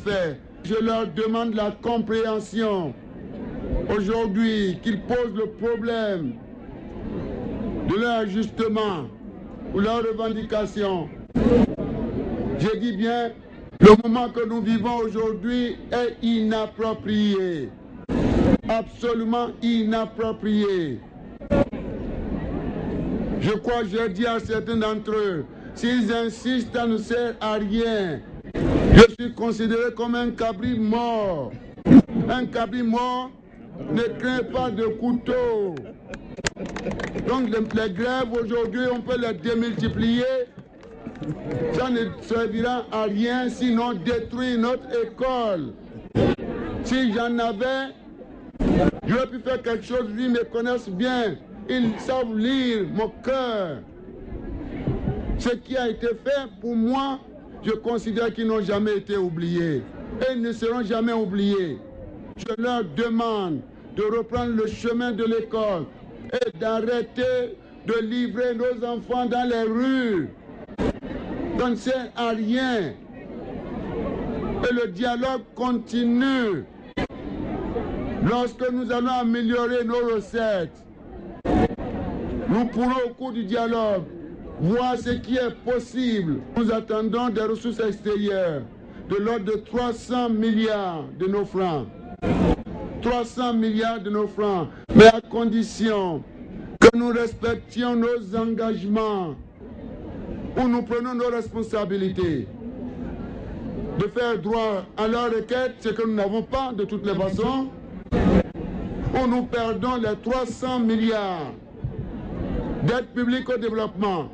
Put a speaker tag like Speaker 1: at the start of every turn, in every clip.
Speaker 1: fait. Je leur demande la compréhension. Aujourd'hui, qu'ils posent le problème de leur ajustement ou leur revendication. Je dis bien, le moment que nous vivons aujourd'hui est inapproprié. Absolument inapproprié. Je crois que j'ai dit à certains d'entre eux, s'ils insistent, ça ne sert à rien. Je suis considéré comme un cabri mort. Un cabri mort ne craint pas de couteau. Donc les grèves aujourd'hui, on peut les démultiplier. Ça ne servira à rien sinon détruire notre école. Si j'en avais, j'aurais pu faire quelque chose. Ils me connaissent bien. Ils savent lire mon cœur. Ce qui a été fait pour moi, je considère qu'ils n'ont jamais été oubliés. Et ils ne seront jamais oubliés. Je leur demande de reprendre le chemin de l'école et d'arrêter de livrer nos enfants dans les rues. Ça ne sert à rien. Et le dialogue continue. Lorsque nous allons améliorer nos recettes, nous pourrons au cours du dialogue voir ce qui est possible. Nous attendons des ressources extérieures de l'ordre de 300 milliards de nos francs. 300 milliards de nos francs, mais à condition que nous respections nos engagements, où nous prenons nos responsabilités. De faire droit à leur requête, ce que nous n'avons pas de toutes les façons, où nous perdons les 300 milliards d'aide publique au développement.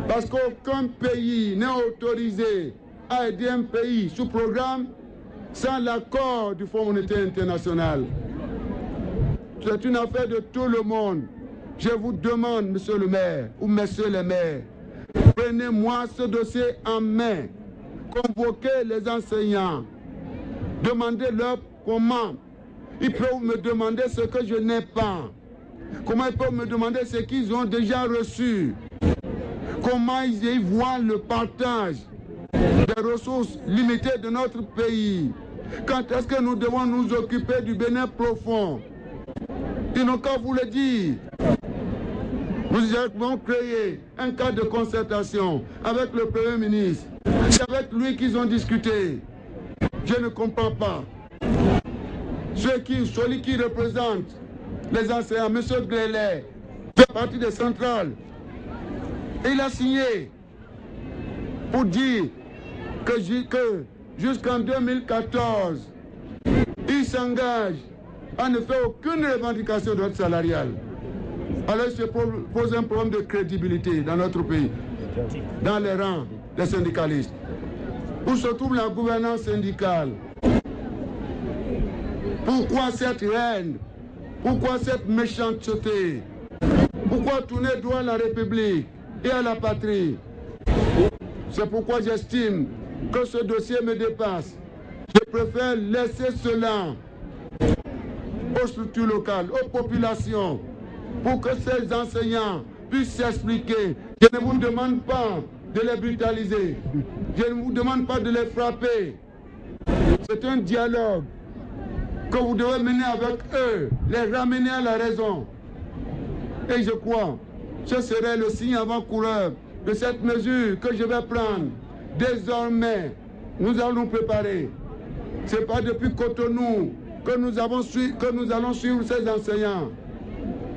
Speaker 1: Parce qu'aucun pays n'est autorisé à aider un pays sous programme sans l'accord du Fonds monétaire international. C'est une affaire de tout le monde. Je vous demande, monsieur le maire ou messieurs les maires, prenez-moi ce dossier en main. Convoquez les enseignants. Demandez-leur comment. Ils peuvent me demander ce que je n'ai pas. Comment ils peuvent me demander ce qu'ils ont déjà reçu. Comment ils voient le partage des ressources limitées de notre pays. Quand est-ce que nous devons nous occuper du Bénin profond? Ils n'ont qu'à vous le dire. Nous avons créé un cadre de concertation avec le Premier ministre. C'est avec lui qu'ils ont discuté. Je ne comprends pas. Celui qui représente les enseignants, M. Grélet, fait partie des centrales. Il a signé pour dire que jusqu'en 2014, il s'engage à ne faire aucune revendication de notre salariale. Alors il se pose un problème de crédibilité dans notre pays, dans les rangs des syndicalistes. Où se trouve la gouvernance syndicale? Pourquoi cette haine? Pourquoi cette méchanceté? Pourquoi tourner droit à la République et à la patrie? C'est pourquoi j'estime que ce dossier me dépasse. Je préfère laisser cela aux structures locales, aux populations, pour que ces enseignants puissent s'expliquer. Je ne vous demande pas de les brutaliser. Je ne vous demande pas de les frapper. C'est un dialogue que vous devez mener avec eux, les ramener à la raison. Et je crois que ce serait le signe avant-coureur de cette mesure que je vais prendre. Désormais, nous allons nous préparer. Ce n'est pas depuis Cotonou que nous allons suivre ces enseignants.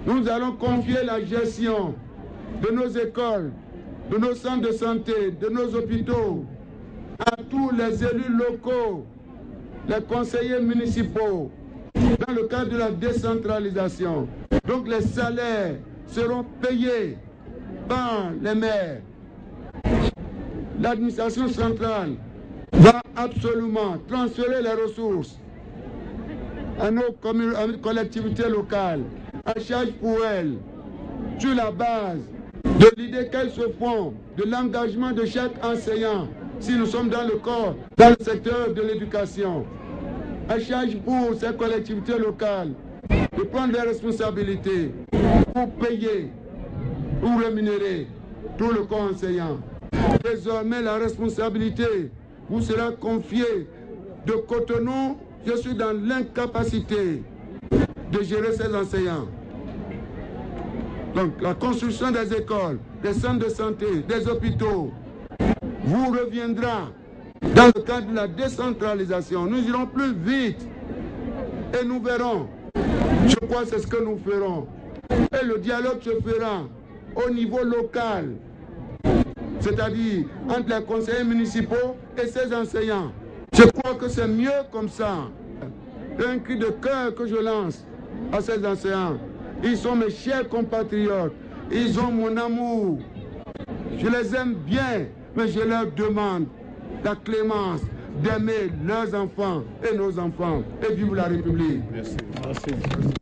Speaker 1: Nous allons confier la gestion de nos écoles, de nos centres de santé, de nos hôpitaux, à tous les élus locaux, les conseillers municipaux, dans le cadre de la décentralisation. Donc les salaires seront payés par les maires. L'administration centrale va absolument transférer les ressources à nos collectivités locales, à charge pour elles, sur la base de l'idée qu'elles se font, de l'engagement de chaque enseignant, si nous sommes dans le secteur de l'éducation, à charge pour ces collectivités locales de prendre les responsabilités pour payer, pour rémunérer tout le corps enseignant. Désormais, la responsabilité vous sera confiée de Cotonou, je suis dans l'incapacité de gérer ces enseignants. Donc la construction des écoles, des centres de santé, des hôpitaux, vous reviendra dans le cadre de la décentralisation. Nous irons plus vite et nous verrons. Je crois que c'est ce que nous ferons. Et le dialogue se fera au niveau local, c'est-à-dire entre les conseillers municipaux et ces enseignants. Je crois que c'est mieux comme ça. Un cri de cœur que je lance à ces enseignants. Ils sont mes chers compatriotes. Ils ont mon amour. Je les aime bien, mais je leur demande la clémence d'aimer leurs enfants et nos enfants. Et vive la République.
Speaker 2: Merci. Merci.